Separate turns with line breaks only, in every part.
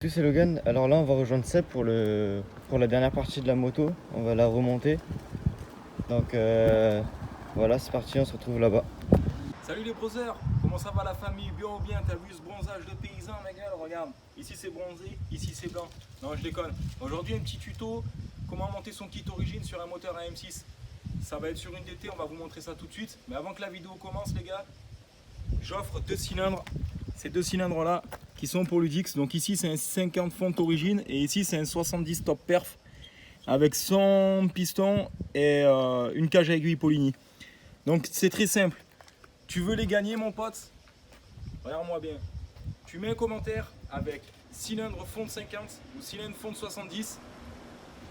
coup c'est Logan. Alors là on va rejoindre Seb pour la dernière partie de la moto. On va la remonter. Donc voilà, c'est parti, on se retrouve là-bas.
Salut les brothers, comment ça va la famille? Bien ou bien? T'as vu ce bronzage de paysan, ma gueule? Regarde, ici c'est bronzé, ici c'est blanc. Non, je déconne. Aujourd'hui un petit tuto, comment monter son kit origine sur un moteur à M6. Ça va être sur une DT, on va vous montrer ça tout de suite. Mais avant que la vidéo commence les gars, j'offre deux cylindres. Ces deux cylindres là qui sont pour l'UDX. Donc ici c'est un 50 fonte origine et ici c'est un 70 top perf avec 100 pistons et une cage à aiguille Poligny. Donc c'est très simple. Tu veux les gagner mon pote? Regarde-moi bien. Tu mets un commentaire avec cylindre fonte 50 ou cylindre fonte 70.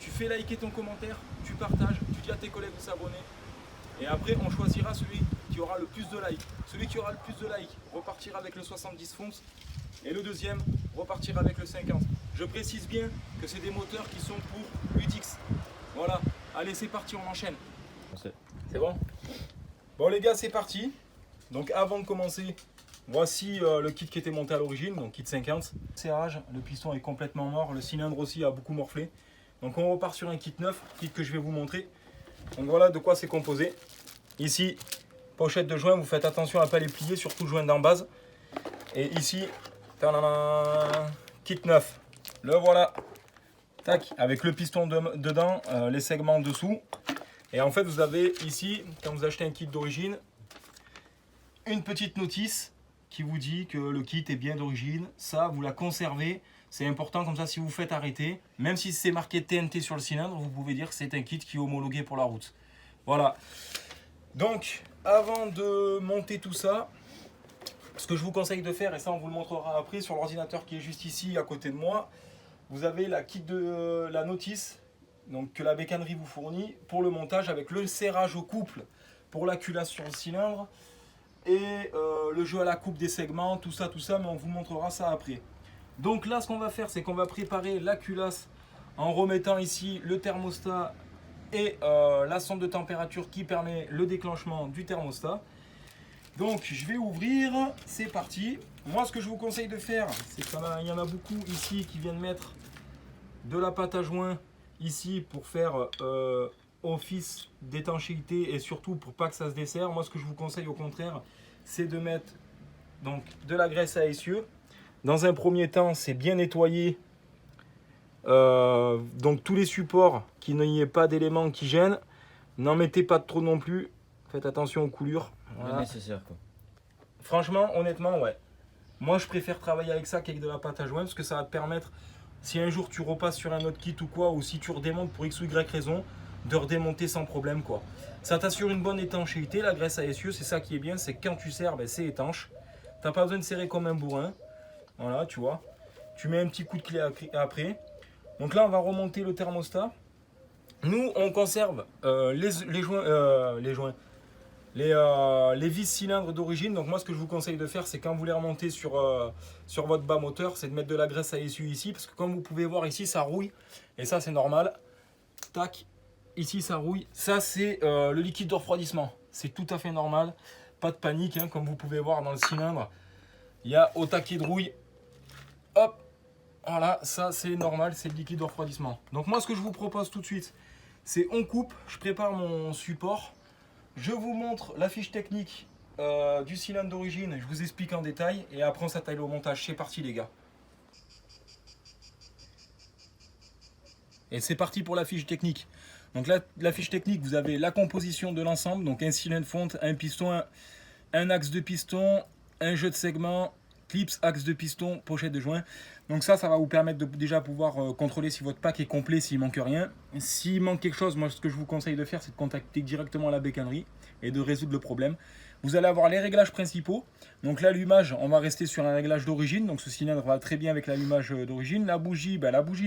Tu fais liker ton commentaire, tu partages, tu dis à tes collègues de s'abonner. Et après on choisira celui qui aura le plus de likes. Celui qui aura le plus de likes repartira avec le 70 fonte. Et le deuxième repartira avec le 50. Je précise bien que c'est des moteurs qui sont pour l'UDX. Voilà. Allez c'est parti, on enchaîne. C'est bon? Bon les gars c'est parti. Donc avant de commencer, voici le kit qui était monté à l'origine, donc kit 50. Serrage, le piston est complètement mort, le cylindre aussi a beaucoup morflé. Donc on repart sur un kit neuf, kit que je vais vous montrer. Donc voilà de quoi c'est composé. Ici, pochette de joint, vous faites attention à ne pas les plier, surtout le joint d'en base. Et ici, tadam, kit neuf. Le voilà. Tac, avec le piston dedans, les segments dessous. Et en fait vous avez ici, quand vous achetez un kit d'origine, une petite notice qui vous dit que le kit est bien d'origine. Ça, vous la conservez. C'est important, comme ça, si vous faites arrêter, même si c'est marqué TNT sur le cylindre, vous pouvez dire que c'est un kit qui est homologué pour la route. Voilà. Donc, avant de monter tout ça, ce que je vous conseille de faire, et ça on vous le montrera après sur l'ordinateur qui est juste ici à côté de moi, vous avez la kit de la notice donc, que la bécannerie vous fournit pour le montage avec le serrage au couple pour la culasse sur le cylindre. Et le jeu à la coupe des segments, tout ça, mais on vous montrera ça après. Donc là, ce qu'on va faire, c'est qu'on va préparer la culasse en remettant ici le thermostat et la sonde de température qui permet le déclenchement du thermostat. Donc je vais ouvrir, c'est parti. Moi, ce que je vous conseille de faire, c'est qu'il y en a beaucoup ici qui viennent mettre de la pâte à joint ici pour faire office d'étanchéité et surtout pour pas que ça se desserre. Moi, ce que je vous conseille au contraire, c'est de mettre donc de la graisse à essieu. Dans un premier temps, c'est bien nettoyer donc tous les supports, qu'il n'y ait pas d'éléments qui gênent. N'en mettez pas trop non plus. Faites attention aux coulures. Voilà.
Le nécessaire quoi.
Franchement, honnêtement, ouais. Moi, je préfère travailler avec ça qu'avec de la pâte à joint parce que ça va te permettre, si un jour tu repasses sur un autre kit ou quoi, ou si tu redémontes pour X ou Y raison, de redémonter sans problème quoi. Ça t'assure une bonne étanchéité, la graisse à essieu, c'est ça qui est bien, c'est que quand tu serres, ben, c'est étanche. T'as pas besoin de serrer comme un bourrin. Voilà, tu vois. Tu mets un petit coup de clé après. Donc là, on va remonter le thermostat. Nous, on conserve les vis cylindres d'origine. Donc moi, ce que je vous conseille de faire, c'est quand vous les remontez sur votre bas moteur, c'est de mettre de la graisse à essieu ici, parce que comme vous pouvez voir ici, ça rouille. Et ça, c'est normal. Tac. Ici, ça rouille. Ça, c'est le liquide de refroidissement. C'est tout à fait normal. Pas de panique, hein, comme vous pouvez voir dans le cylindre. Il y a au taquet de rouille. Hop. Voilà, ça, c'est normal. C'est le liquide de refroidissement. Donc moi, ce que je vous propose tout de suite, c'est on coupe. Je prépare mon support. Je vous montre la fiche technique du cylindre d'origine. Je vous explique en détail. Et après, on s'attaque au montage. C'est parti, les gars. Et c'est parti pour la fiche technique. Donc là, la fiche technique, vous avez la composition de l'ensemble, donc un cylindre fonte, un piston, un axe de piston, un jeu de segments, clips, axe de piston, pochette de joint. Donc ça va vous permettre de déjà pouvoir contrôler si votre pack est complet, s'il manque rien. S'il manque quelque chose, moi ce que je vous conseille de faire, c'est de contacter directement la bécannerie et de résoudre le problème. Vous allez avoir les réglages principaux. Donc l'allumage, on va rester sur un réglage d'origine. Donc ce cylindre va très bien avec l'allumage d'origine. La bougie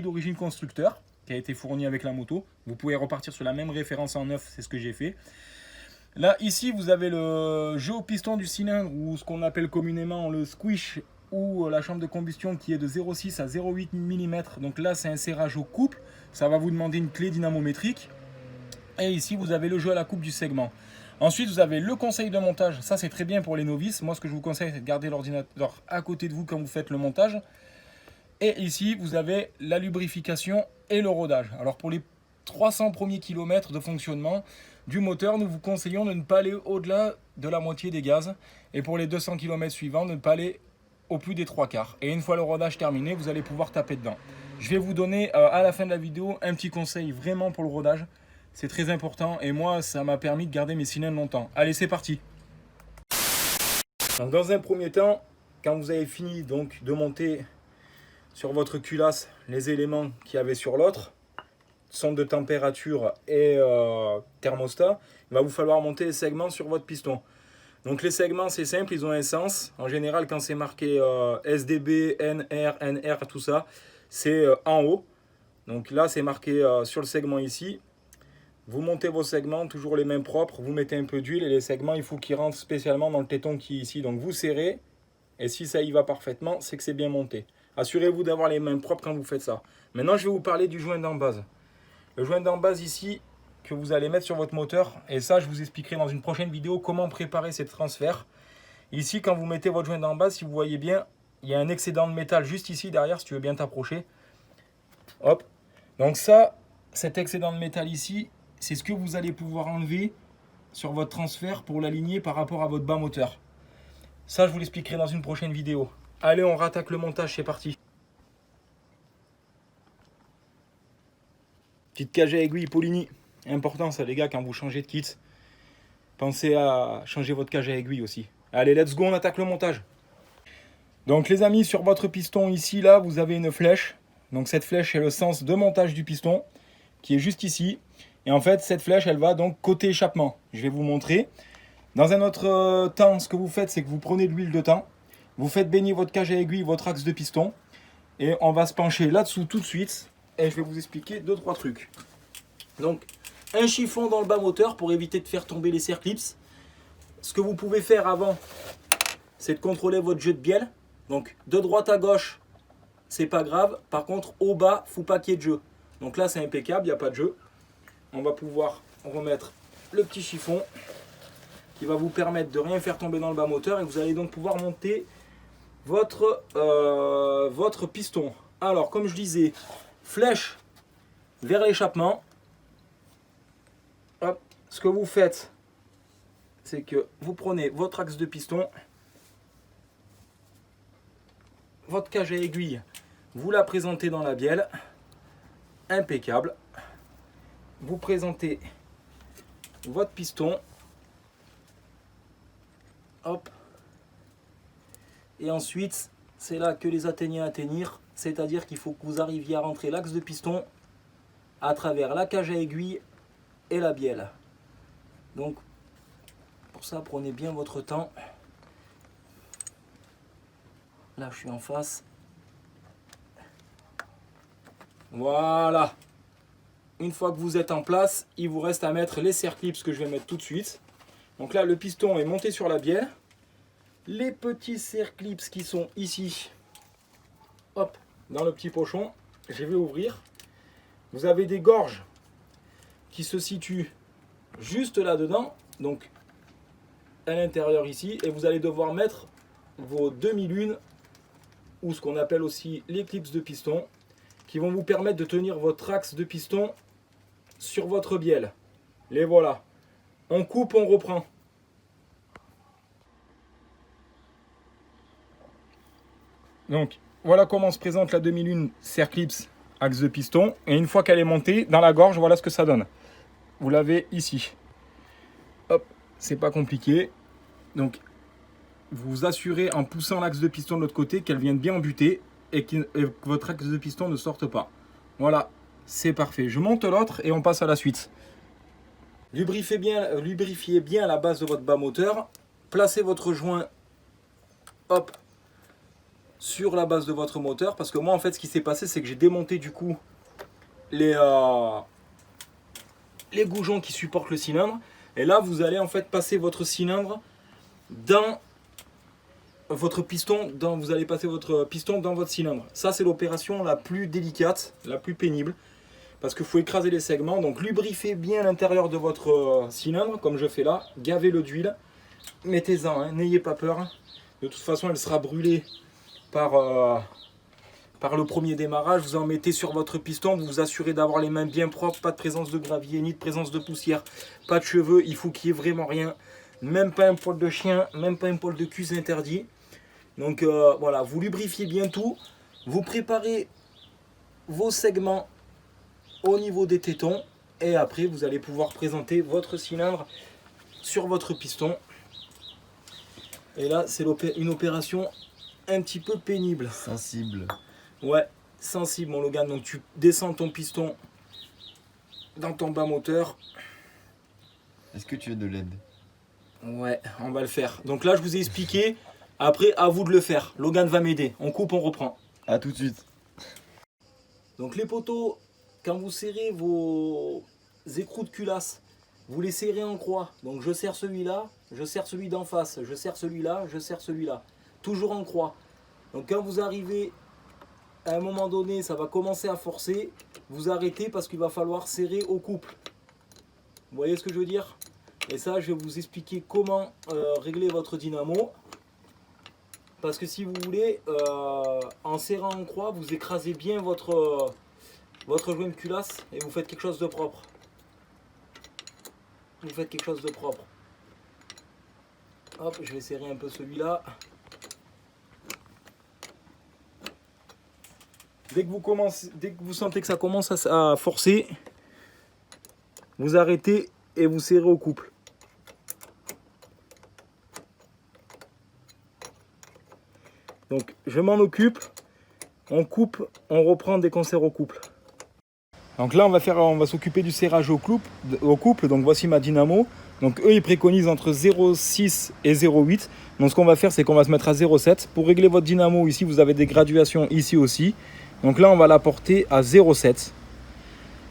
d'origine constructeur, qui a été fourni avec la moto. Vous pouvez repartir sur la même référence en neuf, c'est ce que j'ai fait. Là, ici, vous avez le jeu au piston du cylindre, ou ce qu'on appelle communément le squish, ou la chambre de combustion qui est de 0,6 à 0,8 mm. Donc là, c'est un serrage au couple. Ça va vous demander une clé dynamométrique. Et ici, vous avez le jeu à la coupe du segment. Ensuite, vous avez le conseil de montage. Ça, c'est très bien pour les novices. Moi, ce que je vous conseille, c'est de garder l'ordinateur à côté de vous quand vous faites le montage. Et ici, vous avez la lubrification et le rodage. Alors pour les 300 premiers kilomètres de fonctionnement du moteur, nous vous conseillons de ne pas aller au-delà de la moitié des gaz. Et pour les 200 km suivants, de ne pas aller au plus des 3/4. Et une fois le rodage terminé, vous allez pouvoir taper dedans. Je vais vous donner à la fin de la vidéo un petit conseil vraiment pour le rodage. C'est très important et moi, ça m'a permis de garder mes cylindres longtemps. Allez, c'est parti. Donc, dans un premier temps, quand vous avez fini donc de monter sur votre culasse les éléments qu'il y avait sur l'autre, sonde de température et thermostat, il va vous falloir monter les segments sur votre piston. Donc les segments, c'est simple, ils ont un sens. En général, quand c'est marqué SDB, NR, NR, tout ça, c'est en haut. Donc là, c'est marqué sur le segment ici. Vous montez vos segments, toujours les mains propres, vous mettez un peu d'huile et les segments, il faut qu'ils rentrent spécialement dans le téton qui est ici. Donc vous serrez et si ça y va parfaitement, c'est que c'est bien monté. Assurez-vous d'avoir les mains propres quand vous faites ça. Maintenant, je vais vous parler du joint d'embase. Le joint d'embase ici, que vous allez mettre sur votre moteur, et ça, je vous expliquerai dans une prochaine vidéo comment préparer ces transferts. Ici, quand vous mettez votre joint d'embase, si vous voyez bien, il y a un excédent de métal juste ici derrière, si tu veux bien t'approcher. Hop. Donc ça, cet excédent de métal ici, c'est ce que vous allez pouvoir enlever sur votre transfert pour l'aligner par rapport à votre bas moteur. Ça, je vous l'expliquerai dans une prochaine vidéo. Allez, on rattaque le montage, c'est parti. Petite cage à aiguille Polini. Important ça les gars, quand vous changez de kit. Pensez à changer votre cage à aiguille aussi. Allez, let's go, on attaque le montage. Donc les amis, sur votre piston ici, là, vous avez une flèche. Donc cette flèche est le sens de montage du piston, qui est juste ici. Et en fait, cette flèche, elle va donc côté échappement. Je vais vous montrer. Dans un autre temps, ce que vous faites, c'est que vous prenez de l'huile de thym. Vous faites baigner votre cage à aiguille, votre axe de piston. Et on va se pencher là-dessous tout de suite. Et je vais vous expliquer 2-3 trucs. Donc, un chiffon dans le bas moteur pour éviter de faire tomber les serre clips. Ce que vous pouvez faire avant, c'est de contrôler votre jeu de bielle. Donc, de droite à gauche, c'est pas grave. Par contre, au bas, faut pas qu'il y ait de jeu. Donc là, c'est impeccable, il n'y a pas de jeu. On va pouvoir remettre le petit chiffon qui va vous permettre de rien faire tomber dans le bas moteur et vous allez donc pouvoir monter votre piston. Alors, comme je disais, flèche vers l'échappement. Hop, ce que vous faites, c'est que vous prenez votre axe de piston, votre cage à aiguille, vous la présentez dans la bielle, impeccable. Vous présentez votre piston, hop, et ensuite c'est là que les atteignants à tenir, c'est-à-dire qu'il faut que vous arriviez à rentrer l'axe de piston à travers la cage à aiguille et la bielle. Donc pour ça, prenez bien votre temps. Là, je suis en face. Voilà. Une fois que vous êtes en place, il vous reste à mettre les serre clips que je vais mettre tout de suite. Donc là, le piston est monté sur la bielle. Les petits serre clips qui sont ici, hop, dans le petit pochon, je vais ouvrir. Vous avez des gorges qui se situent juste là-dedans, donc à l'intérieur ici, et vous allez devoir mettre vos demi-lunes, ou ce qu'on appelle aussi les clips de piston, qui vont vous permettre de tenir votre axe de piston sur votre bielle. Les voilà. On coupe, on reprend. Donc, voilà comment se présente la demi-lune serre clips axe de piston. Et une fois qu'elle est montée dans la gorge, voilà ce que ça donne. Vous l'avez ici. Hop, c'est pas compliqué. Donc, vous vous assurez en poussant l'axe de piston de l'autre côté qu'elle vienne bien embuter et que votre axe de piston ne sorte pas. Voilà, c'est parfait. Je monte l'autre et on passe à la suite. Lubrifiez bien la base de votre bas moteur. Placez votre joint, hop, sur la base de votre moteur. Parce que moi, en fait, ce qui s'est passé, c'est que j'ai démonté du coup les goujons qui supportent le cylindre. Et là, vous allez en fait passer votre cylindre dans votre piston, vous allez passer votre piston dans votre cylindre. Ça, c'est l'opération la plus délicate, la plus pénible, parce qu'il faut écraser les segments. Donc, lubrifiez bien l'intérieur de votre cylindre, comme je fais là. Gavez-le d'huile. Mettez-en, hein, n'ayez pas peur. De toute façon, elle sera brûlée par par le premier démarrage, vous en mettez sur votre piston, vous vous assurez d'avoir les mains bien propres, pas de présence de gravier, ni de présence de poussière, pas de cheveux, il faut qu'il n'y ait vraiment rien, même pas un poil de chien, même pas un poil de cul, c'est interdit. Donc voilà, vous lubrifiez bien tout, vous préparez vos segments au niveau des tétons, et après vous allez pouvoir présenter votre cylindre sur votre piston. Et là, c'est une opération un petit peu pénible.
Sensible.
Ouais, sensible mon Logan. Donc tu descends ton piston dans ton bas moteur.
Est-ce que tu veux de l'aide?
Ouais, on va le faire. Donc là, je vous ai expliqué. Après, à vous de le faire. Logan va m'aider. On coupe, on reprend.
À tout de suite.
Donc les poteaux, quand vous serrez vos écrous de culasse, vous les serrez en croix. Donc je serre celui-là, je serre celui d'en face, je serre celui-là, je serre celui-là. Toujours en croix. Donc quand vous arrivez à un moment donné, ça va commencer à forcer, vous arrêtez parce qu'il va falloir serrer au couple. Vous voyez ce que je veux dire? Et ça, je vais vous expliquer comment régler votre dynamo. Parce que si vous voulez, en serrant en croix, vous écrasez bien votre joint de culasse et vous faites quelque chose de propre. Vous faites quelque chose de propre. Hop, je vais serrer un peu celui-là. Dès que vous sentez que ça commence à forcer, vous arrêtez et vous serrez au couple. Donc je m'en occupe, on coupe, on reprend dès qu'on serre au couple. Donc là on va s'occuper du serrage au couple, donc voici ma dynamo. Donc eux ils préconisent entre 0,6 et 0,8. Donc ce qu'on va faire c'est qu'on va se mettre à 0,7. Pour régler votre dynamo ici vous avez des graduations ici aussi. Donc là on va la porter à 0,7.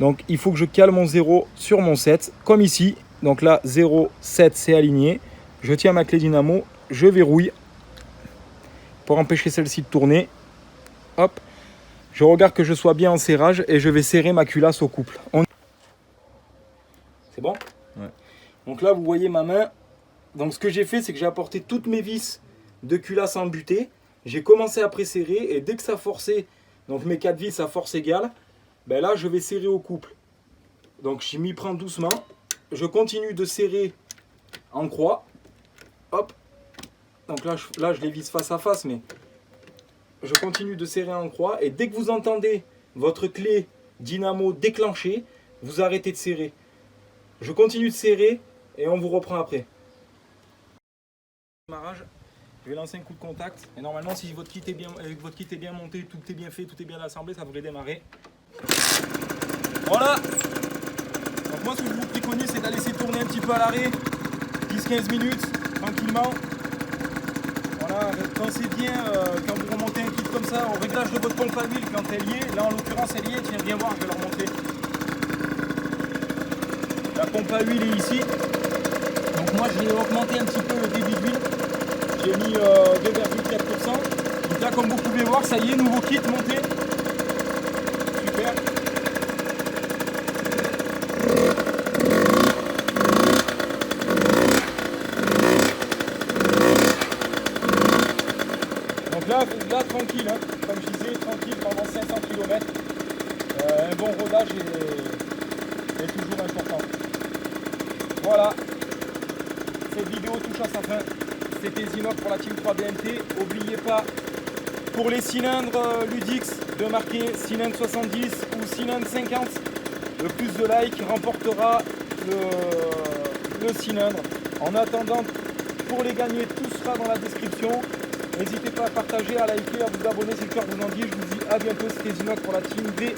Donc il faut que je cale mon 0 sur mon 7 comme ici. Donc là 0,7 c'est aligné. Je tiens ma clé dynamo, je verrouille pour empêcher celle-ci de tourner. Hop. Je regarde que je sois bien en serrage et je vais serrer ma culasse au couple. C'est bon?
Ouais.
Donc là, vous voyez ma main. Donc ce que j'ai fait, c'est que j'ai apporté toutes mes vis de culasse en butée. J'ai commencé à presserrer et dès que ça forçait, donc mes 4 vis à force égale, ben là, je vais serrer au couple. Donc je m'y prends doucement. Je continue de serrer en croix. Hop. Donc là, je les vise face à face, mais je continue de serrer en croix. Et dès que vous entendez votre clé dynamo déclenchée, vous arrêtez de serrer. Je continue de serrer et on vous reprend après. Démarrage, je vais lancer un coup de contact. Et normalement, si votre kit est bien monté, tout est bien fait, tout est bien assemblé, ça devrait démarrer. Voilà. Donc moi, ce que je vous préconise, c'est de la laisser tourner un petit peu à l'arrêt, 10-15 minutes, tranquillement. Voilà, pensez bien, quand vous remontez un kit comme ça, au réglage de votre pompe à huile quand elle y est, là en l'occurrence elle y est, tiens, viens voir, je vais la remonter. La pompe à huile est ici. Donc moi j'ai augmenté un petit peu le débit d'huile. J'ai mis 2,4%. Donc là comme vous pouvez voir, ça y est, nouveau kit monté. Super. Là tranquille, hein. Comme je disais, tranquille pendant 500 km. Un bon rodage est toujours important. Voilà, cette vidéo touche à sa fin. C'était Zinox pour la Team 3BNT. N'oubliez pas, pour les cylindres Ludix, de marquer cylindre 70 ou cylindre 50. Le plus de likes remportera le cylindre. En attendant, pour les gagner, tout sera dans la description. N'hésitez pas à partager, à liker, à vous abonner si le cœur vous en dit. Je vous dis à bientôt, c'était Zinox pour la Team V.